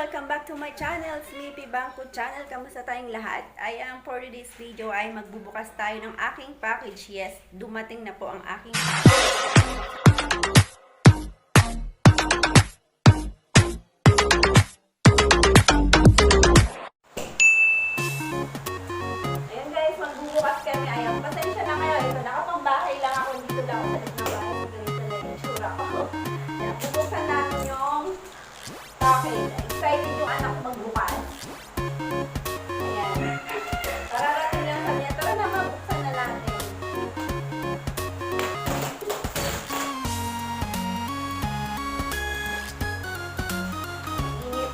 Welcome back to my channel, Smippy Bangko Channel. Kamusta tayong lahat? Ayan, for this video ay magbubukas tayo ng aking package. Yes, dumating na po ang aking package. Ayan guys, magbubukas kami. Ayan, pasensya na kayo. Ito, nakapambahay lang ako. Dito lang ako sa loob ng bahay. Ganito na yung tsura ko. Ayan, bubuksan namin yung package. Excited yung anak ko magbukas. Ayan. Kararating lang sabi niya, tara na, mabuksan na natin. Init.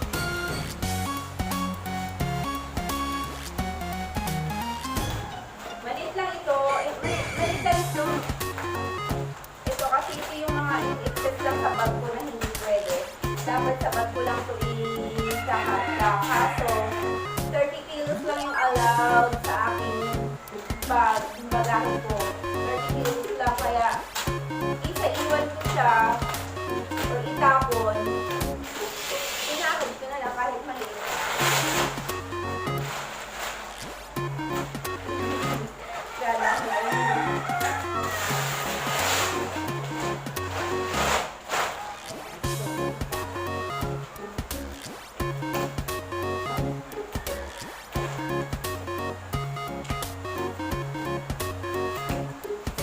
Maliit lang ito. Maliit lang ito. Ito kasi ito yung mga excess lang sa bag ko na hindi pwede. Dapat sa bag ko lang ito isahat. Kaso, 30 kilos lang yung allowed sa aking bag, yung bagahe ko. 30 kilos lang, kaya isa-iwan ko siya o itapon. Inakot ko na lang kahit maliit.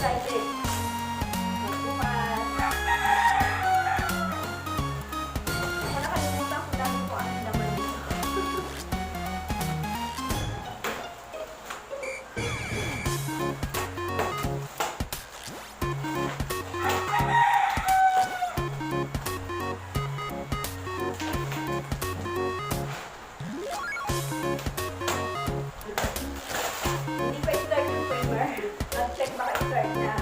Excited. Magbukas. Ako nakalimutan ko lang kung ano naman dito. Hindi pa start yung primer. Mag-check baka start na.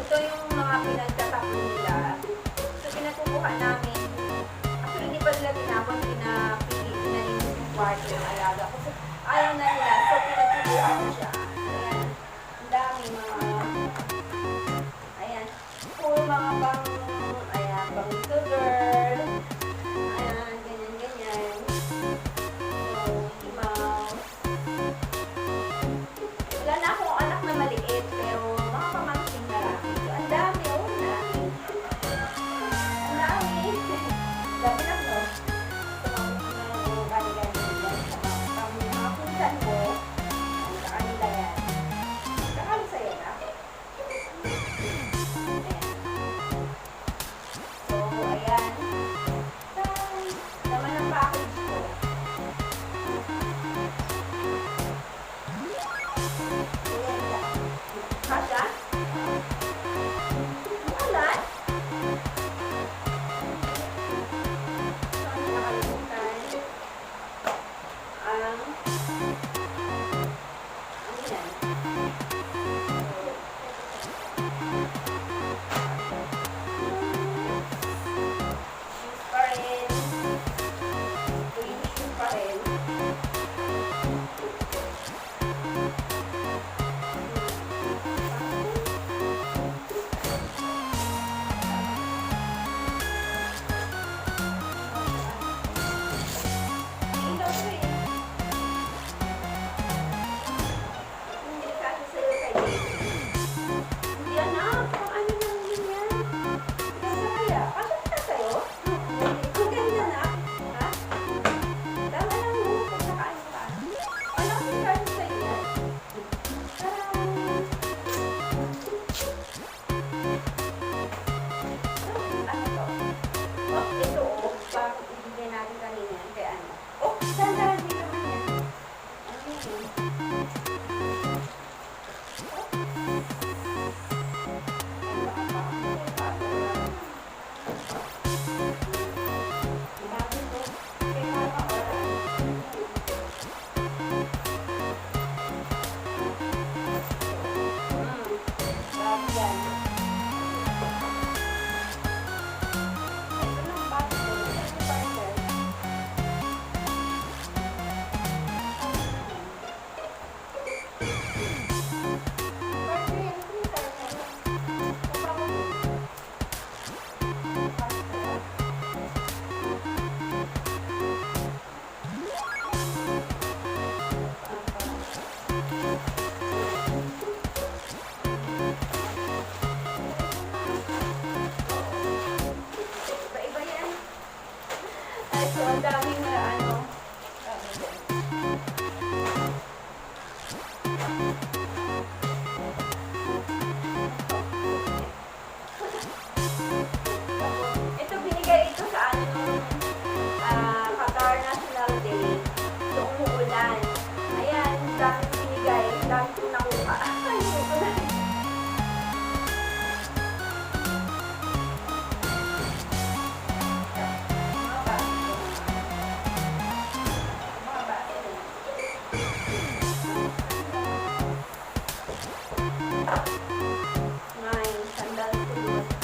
Ito yung mga pinagtatapon nila. So, pinatubuhan namin. Actually, hindi pa nila tinapon, pinalinis yung kwarto yung alaga ko. So, ayaw na nila. So, pinatubuhan ko siya. Ayan. Ang dami mga... Ayan. Puro mga pang... Ayan, pang little girl. Ayan, ganyan-ganyan. So, himaw. Wala na akong anak na maliit, pero mga pamangkin marami. So, ang dami, oh, ang dami. Ang dami. Dami na, no? So, mga kanila-nila yan. Sa mga punsan ko, sa kanila yan. Kakalisa yan, ah. Ayan. So, ayan. May sandal tulad.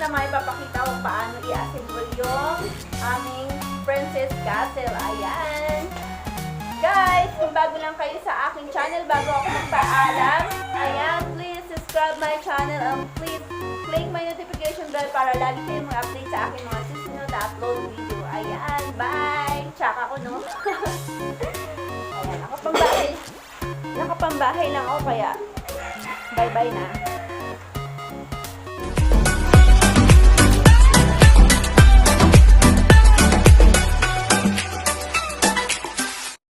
na may papakita kung paano i-assemble yung aming Princess Castle. Ayan. Guys, kung bago lang kayo sa aking channel, bago ako magpaalam, ayan, please subscribe my channel and please click my notification bell para lagi kayong mga update sa aking mga susunod na upload video. Ayan, bye! Tsaka ako, no? Ayan, nakapambahay. Nakapambahay lang ako, kaya bye-bye na.